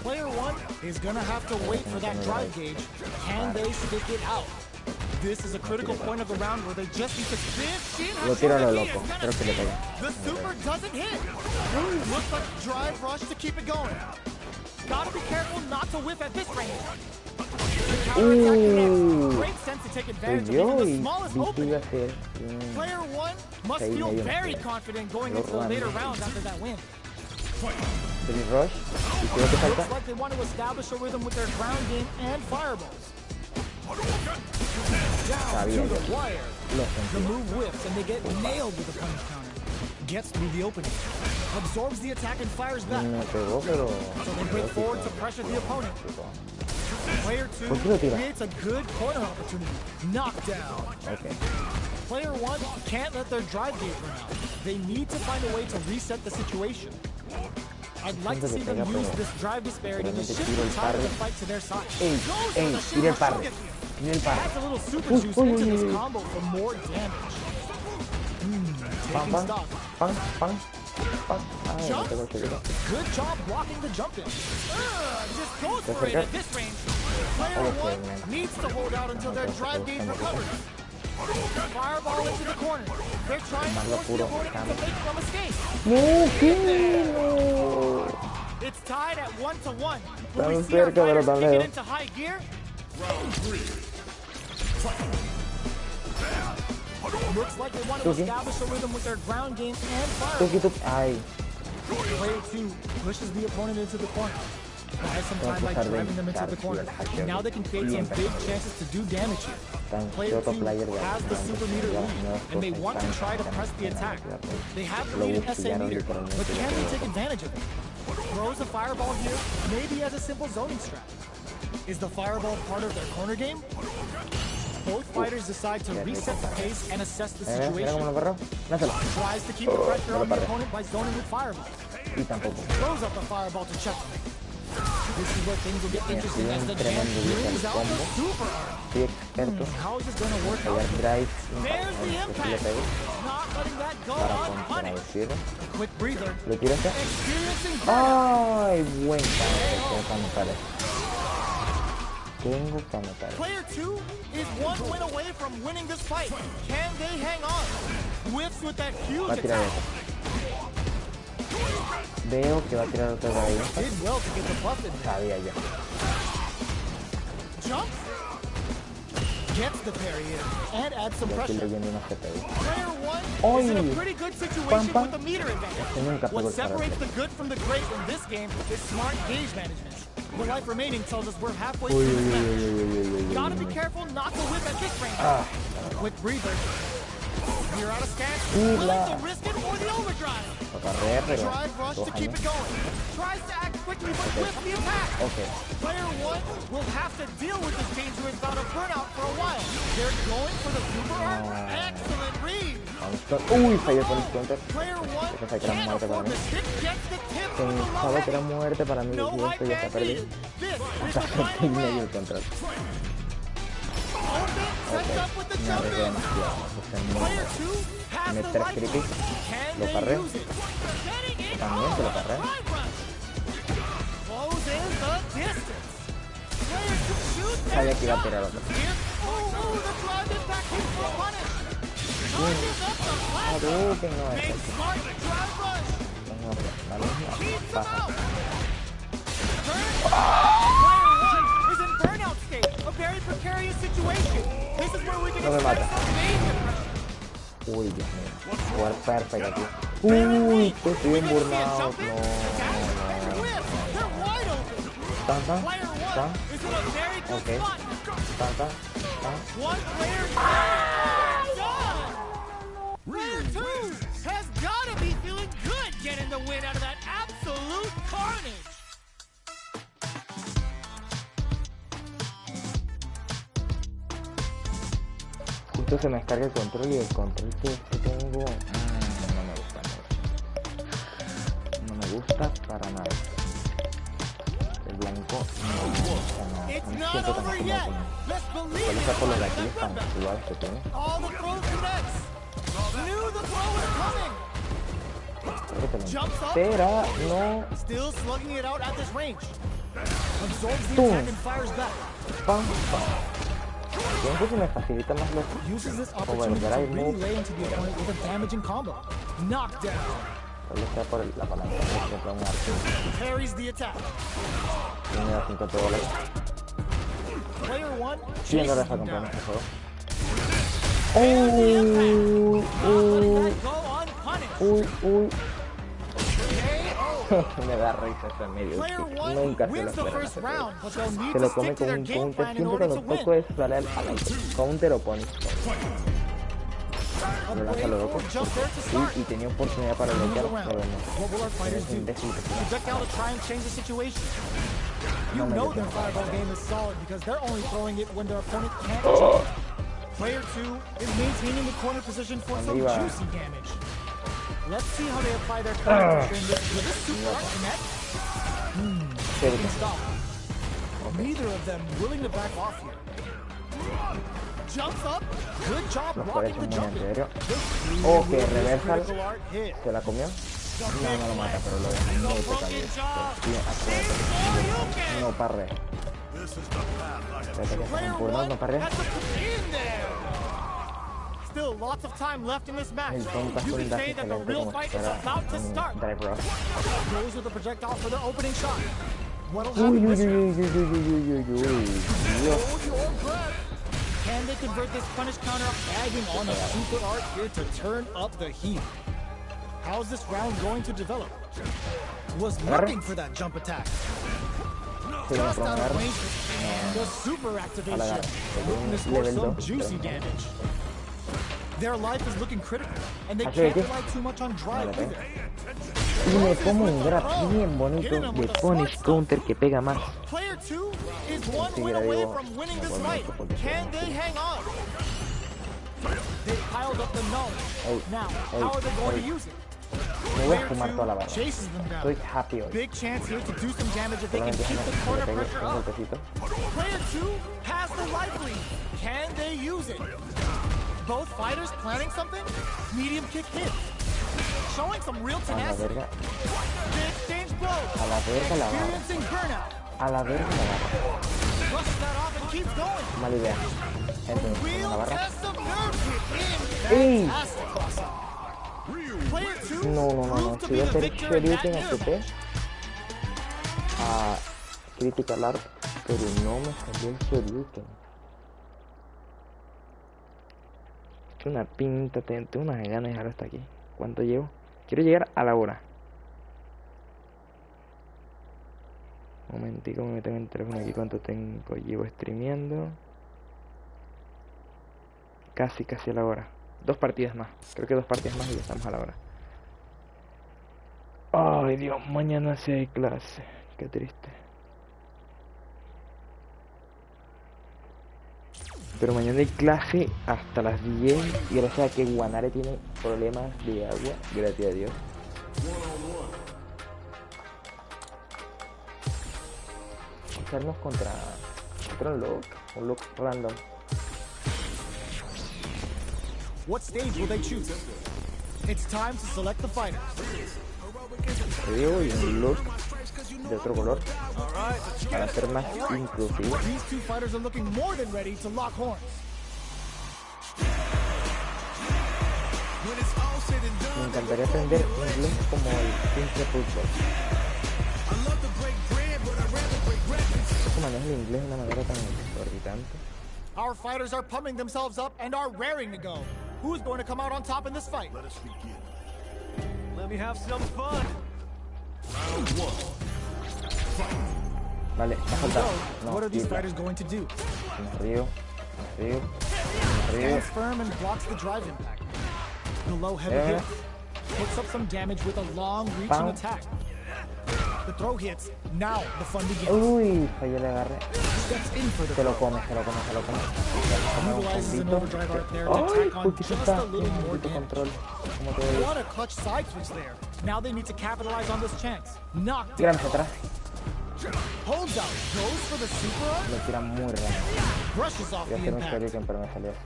Player 1 is gonna have to wait for that drive gauge. Can they stick it out? This is a critical point of the round where they just need to spin. Lo tiro a lo loco, creo que le pega. The super doesn't hit. Looks like drive rush to keep it going. Gotta be careful not to whiff at this range. Great sense to take advantage of even the smallest opening. Player 1 must feel very confident going into the later rounds after that win. Looks like they want to establish a rhythm with their ground game and fireballs. Down to the wire. The move whips and they get nailed with a punish counter. Gets through the opening. Absorbs the attack and fires back. So they break forward to pressure the opponent. Player 2 creates a good corner opportunity. Knockdown. Player 1 can't let their drive gauge run out. They need to find a way to reset the situation. I'd like to see them use this drive disparity to shift the tide of the fight to their side. Adds a little super juice into this combo for more damage. Taking stock. Jump. Good job blocking the jump in. Just goes for it at this range. Player 1 needs to hold out until their drive gauge recovers. Fireball into the corner. They're trying to force the opponent to make a mistake. It's tied at 1-1. Will we see our fighters kick it into high gear? Round 3. Looks like they want to establish a rhythm with their ground game and fireball. Player 2 pushes the opponent into the corner. Buys some time by driving them into the corner. Now they can create some big chances to do damage here. Player 2 has the super meter lead, and they want to try to press the attack. They have the lead in SA meter, but can they take advantage of it? Throws a fireball here, maybe as a simple zoning strat. Is the fireball part of their corner game? Both fighters decide to reset the pace and assess the situation. Tries to keep the pressure on the opponent by zoning with fireball. Throws up the fireball to check them. This is where things will get interesting as the jam brings out the super arm. How is this going to work out? There's the impact. Not letting that go unpunished. A quick breather. Experiencing Player 2 is one win away from winning this fight. Can they hang on? Whiffs with that huge attack. Veo que va a tirar otra vez. Did well to get the buff in there. Sabía ya. Jump. Gets the parry in and adds some pressure. Player 1 is in a pretty good situation with the meter advantage. What separates the good from the great in this game is smart gauge management. The life remaining tells us we're halfway through this match. Gotta be careful not to whip at this range. Quick breather. You're out of stance. Willing to risk it or the overdrive. Drive rush to keep it going. Tries to act quickly but whiffs the attack. Player 1 will have to deal with this dangerous bout of burnout for a while. They're going for the super arm. Excellent read. Player 1 can't afford to stick against the tip of the low heavy. No high fan needed. This is the final round. Sets up with the jump in. Player 2 has the light. Can they use it? Getting it on the drive rush. Closes the distance. Player 2 shoots and jumps. The drive impact hits for a punish. Charges up the platform. Makes smart drive rush. Keeps them out. Player 1 is in burnout state. A very precarious situation. This is where we can expect some major pressure. Uy, Dios mío. Jugar perfecto aquí. Uy, que estoy bien burnout. No. Tan. Ok. Tan. One player done. Player 2 has got to be feeling good getting the win out of that absolute carnage. Justo se me descarga el control y el control que tengo no me gusta para nada. El blanco no siento tan como solo está por los de aquí tan iguales que tiene. Creo que pero no. Pam. Siempre se me facilita más los overdrive moves. Solo está por la palanca, siempre un arco. Y me da $50. Player 1 Siendo chases la them down. campeona este juego. And the impact. Uy, Not letting uy, that go unpunished. uy, uy. KO. Me da risa ese medio. Player Es que 1 nunca se lo wins the esperan first hacer. round, but they'll need Se to lo come stick to con their un game plan in siempre order to cuando toco win. eso sale al counter o punish. A Lo lanza wave lo loco. forward jump there to Sí, start. y tenía oportunidad para Move bloquear, around. pero no. What will our fighters Es do? imbécil que se Projectile to try and change the situation. You No me know gusta. their fireball game is solid because they're only throwing it when their opponent can't change. Player 2 is maintaining the corner position for some Arriba. juicy damage. Let's see how they apply their corner position. Will this super art connect? Taking stock. Neither of them willing to back off here. Jumps up. Good job Los blocking por the eso jump. muy antiaéreo. This Ok, really is reversal. critical art hit. ¿Se la comió? No, no lo mata, pero lo deja muy poca vida. No parre. Espérate que se empurna, no parre. Still lots of time left in this match. El tonto You azul can da say that the excelente real como si fight is fuera about to un start. drive rush. Goes with the projectile for the opening shot. What'll Uy, happen uy, this uy, round? uy, uy, uy, uy, uy, uy. Dios. Hold your breath. Can they convert this punish counter, bagging on a super art here to turn up the heat? How's this round going to develop? Was looking for that jump attack. Se Just lo out of agarra. range, and the super activation. Agarra. Looking to score Level some 2. juicy damage. Their life is looking critical, and they Así can't que- rely too much on drive Vale, either. Y me pongo un grab bien bonito de punish counter que pega más. Player 2 is one Sí, win ya away digo, from winning me this voy fight. mucho porque Can sí. they hang on? They piled up the knowledge. Ey, Now, ey, how are they going ey. to use it? Me voy a Player fumar 2 toda la barra. chases them down. Estoy happy hoy. Big chance here to do some damage if they can Solamente keep déjame the que corner le pegue pressure un up. golpecito. Player 2 has the life lead. Can they use it? Both fighters planning something? Medium kick hit. Showing some real A la tenacity. verga. They exchange blows. A la verga la barra. Experiencing burnout. A la verga la barra. Brushes that off and keeps going. Mala idea. Entonces, con Real la barra. test of nerve hit Ey. in. Fantastic awesome. Player 2 No, no, no, no. proved to Si be voy a the hacer victor in that Shoryuken mirror HP match. a Critical Art, pero no me salió el Shoryuken. Es una pinta, tengo unas ganas de dejar hasta aquí. ¿Cuánto llevo? Quiero llegar a la hora. Un momentico, me meto en el teléfono aquí. ¿Cuánto tengo? Llevo streameando. Casi a la hora. 2 partidas más. Creo que 2 partidas más y ya estamos a la hora. Ay, Dios, mañana sí hay clase. Qué triste. Pero mañana hay clase hasta las 10 y gracias a que Guanare tiene problemas de agua, gracias a Dios. Hacernos contra un look random. What stage will they choose? It's time to select the fighters. Te digo, y un look de otro color para ser más inclusivo. These two fighters are looking more than ready to lock horns. Me encantaría aprender inglés como el simple fútbol. ¿Cómo manejas el inglés de una manera tan exorbitante? Our fighters are pumping themselves up and are raring to go. Who's going to come out on top in this fight? Let us begin. Let me have some fun. Vale, me ha faltado. No, What are these quita. fighters going to do? Me río. Stands firm and blocks the drive impact. The low heavy hit puts up some damage with a long reaching Pow. attack. The throw hits. Now the fun begins. Uy, fallé el agarre. Steps in for the Se lo throw. come. Utilizes an overdrive art there to Ay, tack on porque just está a little more en damage. control. Como te digo. What a clutch side switch there. Now they need to capitalize on this chance. Knocked Tírame down. hacia atrás. Holds out. Goes for the super art. Lo tira muy rápido. Brushes off Voy a the hacer un impact. Shoryuken, pero me salió así.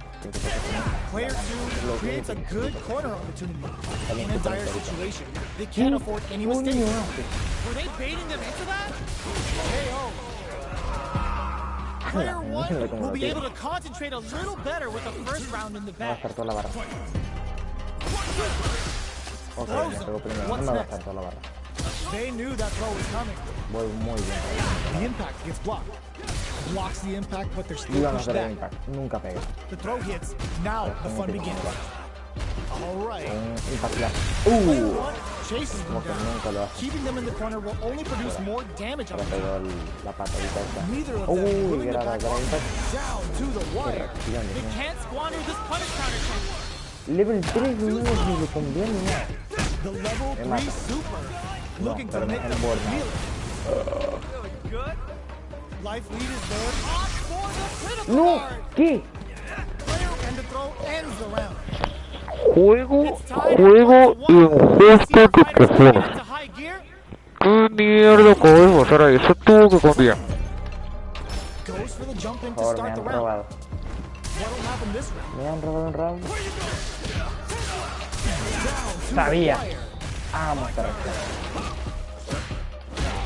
Player 2 creates a good corner opportunity. In a dire situation, they can't afford any mistakes. Were they baiting them into that? KO. Player 1 will be able to concentrate a little better with the first round in the Me va a bag. gastar toda la barra. Ok, me pegó primero. No me va a gastar toda la barra. They knew that throw was coming. Voy muy bien. The impact gets blocked. Blocks the impact, but they're still Iban a pushed hacer el back. impact. Nunca pega. The throw hits. Now the fun begins. All right. Un impact. Player one chases them Como que down. nunca lo hace. Keeping them in the corner will only produce more damage on Ahora them. pegó la patadita esta. Neither of them are willing to back gran impact. down to the wire. reacción, They Dios mío. can't squander this punish counter chance. Level 3 no ni le conviene nada. The level Me 3 mata. super. No, Looking to pero me make them emborna. feel it. Life lead is there. Off for the critical No, card. ¿qué? Player and the throw ends the round. Juego It's tied at 1-1. injusto de Fighters cojones. going into high gear. ¿Qué mierda acabo de pasar ahí? Eso tuvo que cambiar. Goes for the jump in Por to favor, me start the han round. robado. What'll happen this round? Me han robado un round. Down to Sabía. the wire. Vamos a reacción.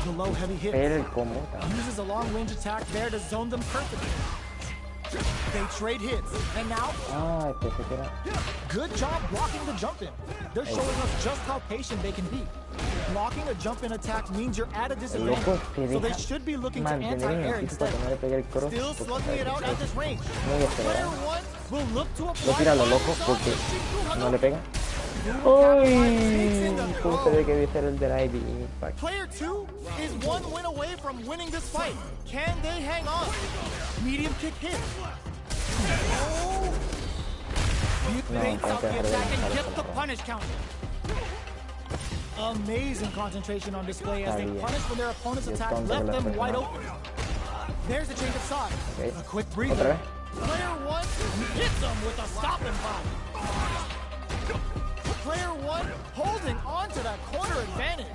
The low heavy hit. Pero el combo. Uses a long range attack there to zone them perfectly. They trade hits, and now, Ay, pensé que era. good job blocking the jump in. They're showing us just how patient they can be. Blocking a jump in attack means you're at a El disadvantage, loco se so they deja should be looking to mantener en anti-air el sitio para instead. que no le pegue el cross. Still porque slugging sabe it que out at this range. muy Player acelerado. one will look to Lo apply tira a lo fire loco porque sauce. no le pega. Uy, Uy, justo de que debe ser el del Ivy Impact. Player two is one win away from winning this fight. Can they hang on? Medium kick hit. Oh. No, Baits out the tengo que attack and dejar gets the de punish counter. Amazing concentration on display as they Está bien. punish when their opponent's Y es attack tonto left que lo them esté wide sonando. open. There's a change of side. Okay. A quick Otra breather. vez. Player one hits them with a stop and pop. Player one holding on to that corner advantage.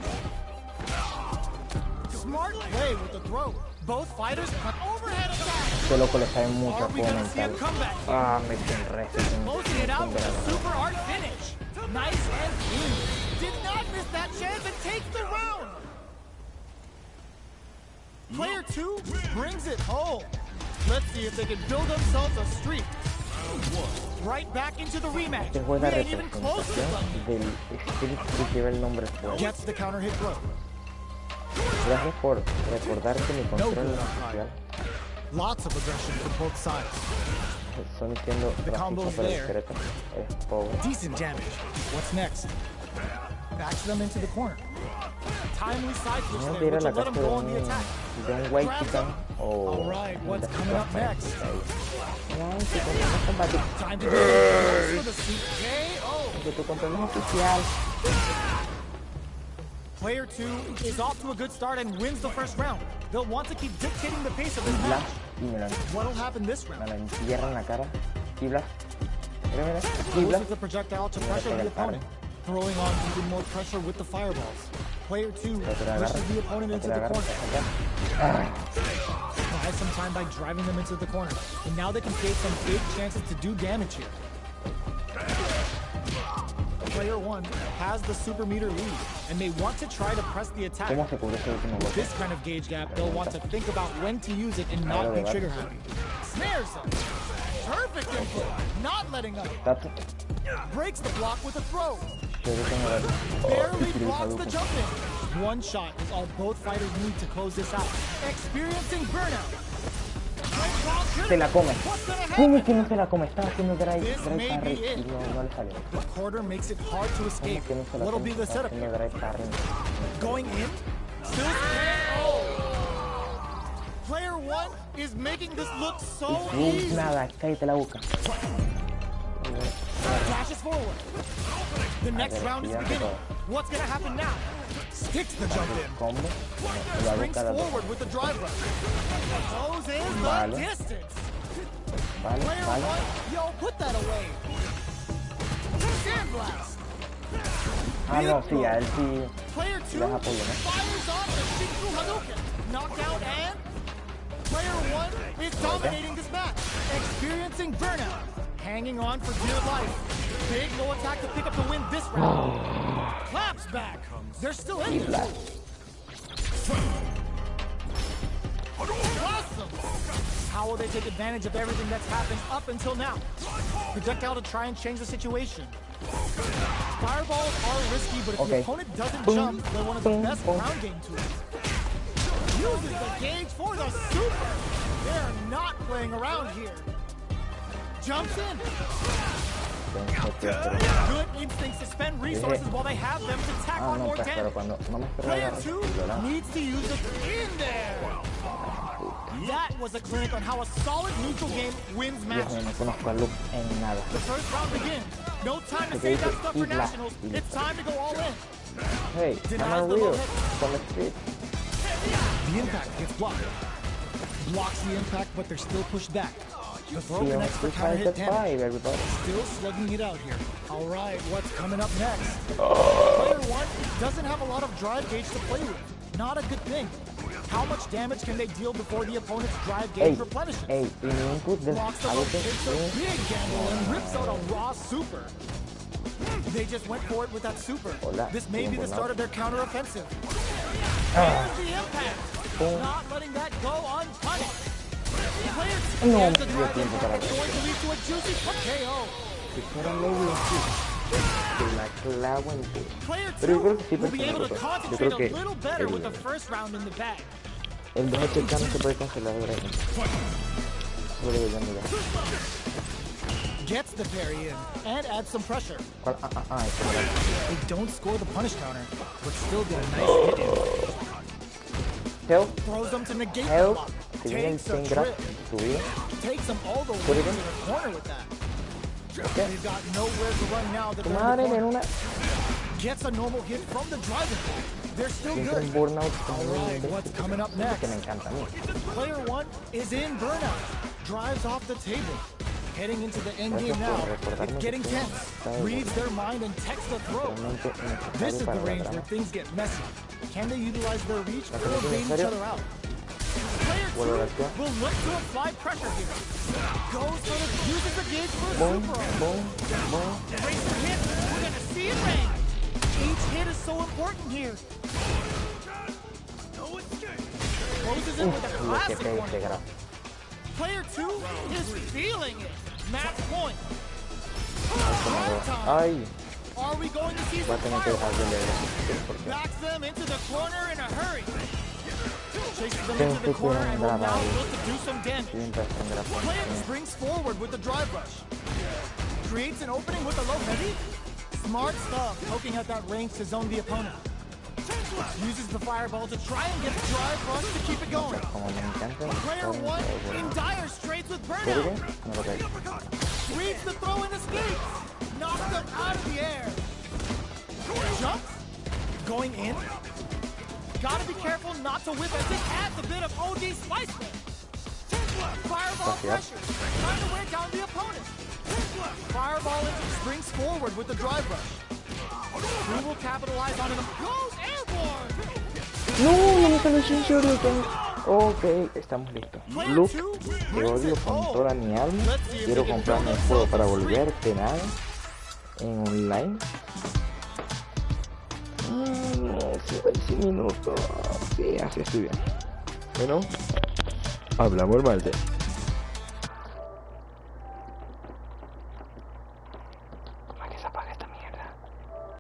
Smart play with the throw. Both fighters cut overhead attack. Este loco le sabe mucho Are a we juego gonna see a mental. comeback? Ah, me tiene resto. Closing it out with a super art finish. Nice and clean. Did not miss that chance and takes the round. Player two brings it home. Let's see if they can build themselves a streak. Right back into the rematch. Este We juega ain't even close to representación done. del espíritu que lleva el nombre fuerte. Gets the counter hit throw. Gracias por recordarte mi No control good. oficial. Lots of aggression from both sides. Son diciendo combo's racista pero there. discreto. Es pobre. Decent damage. What's next? Backs them into the corner. Timely side switch No there, tira which la will let casa them de go on the attack. un white Grabs chicken him. o All right, what's un coming up next? White chicken, no combate. Time to do it. For the CKO. Que tu control es oficial. Player two is off to a good start and wins the first round. They'll want to keep dictating the pace of this Blas match. y me la What'll happen this round? entierra en la cara. Y Blas. Mira, mira. Y Goes Blas. with the projectile to pressure the opponent, throwing on even more pressure with the fireballs. Player two Pero te la agarra. pushes the opponent into Te la the agarra. corner. Buys some time by driving them into the corner. And now they can create some big chances to do damage here. Player one has the super meter lead and may want to try to press the attack. ¿Cómo se cubre ese último golpe? This kind of gauge gap, they'll want to think about when to use it and not be trigger happy. Snares him. Perfect input. Not letting up. Tato. Breaks the block with a throw. Yo tengo la... Barely blocks the jump in. One shot is all both fighters need to close this out. Experiencing burnout. Se la come. What's gonna ¿Cómo happen? es que no se la come? Estaba haciendo drive This may parry be y it. no le salió. The quarter makes it hard to ¿Cómo escape. es que no se la What'll come? be the Estaba setup haciendo here? drive parry. Going in. Still Player one is making this look so easy. Nada, cállate la boca. Dashes forward. The next round is beginning. What's gonna happen now? Sticks the jump in. Combo. La Brings boca la forward with the drive rush. Closes Vale. the distance. Vale, Player vale. one, yo, put that away. Sandblast. Ah, no, sí, a él sí. Player two Les apoyo, ¿no? fires off the Shinku Hadouken. Knockout and player one is dominating this match. Experiencing burnout. Hanging on for dear life. Big low attack to pick up the win this round. Claps back. They're still in this. Awesome. How will they take advantage of everything that's happened up until now? Projectile to try and change the situation. Fireballs are risky, but if the Okay. opponent doesn't Boom, jump, they're one of the boom, best boom. ground game tools. Uses the gauge for the super. They're not playing around here. Jumps in. Good instincts to spend resources while they have them to tack on more damage. Player 2 needs to use it in there. That was a clinic on how a solid neutral game wins matches. The first round begins. No time to save that stuff for nationals. It's time to go all in. Hey, I'm real from the street. The impact gets blocked. Blocks the impact, but they're still pushed back. The throw connects for counter hit damage. Still slugging it out here. Alright, what's coming up next? Player 1 doesn't have a lot of drive gauge to play with. Not a good thing. How much damage can they deal before the opponent's drive gauge replenishes? Blocks the low, takes a big gamble and rips out a raw super. They just went for it with that super. This may be the start of their counter-offensive. There's the impact. Not letting that go unpunished. Player 2 has the drive impact that's going to lead to a juicy KO. Player 2 will be able to concentrate a little better with the first round in the bag. El 2 no se puede cancelar ahora. Gets the parry in and adds some pressure. They don't score the punish counter, but still get a nice hit in. Help. Throws them to negate Help. the block. Takes a trip. Takes them all the way to the corner with that. They've got nowhere to run now that they're in the corner. Gets a normal hit from the driving. They're still good. Alright, what's coming up next? Player 1 is in burnout. Drives off the table. Heading into the end game now. It's getting tense. Reads their mind and texts the throw. This is the range where things get messy. Can they utilize their reach or bait each other out? Player 2 will look to apply pressure here. Goes for the uses the gauge for a super. Race the hit. We're gonna see it rain. Each hit is so important here. Closes in with a classic one. Player 2 is feeling it. Match point. Are we going to see some fireworks? Backs them into the corner in a hurry. Chases them into the corner and will now look to do some damage. Player springs forward with the drive rush. Creates an opening with a low heavy. Smart stuff, poking at that range to zone the opponent. Uses the fireball to try and get the drive rush to keep it going. Player 1 in dire straits with burnout. Reads the throw and escapes. Knocks them out of the air. Jumps. Going in. Gotta be careful not to whip as it adds a bit of OD spice there. Fireball pressure. Trying to wear down the opponent. Fireball springs forward with the drive rush. Who will capitalize on it? Goes airborne! No me salió sin shuriken. Ok, estamos listos. Luke, te odio con toda mi alma. Quiero comprarme el juego para volverte nada en online. No sé, 15 minutos. Sí, así estoy bien. Bueno, hablamos el martes.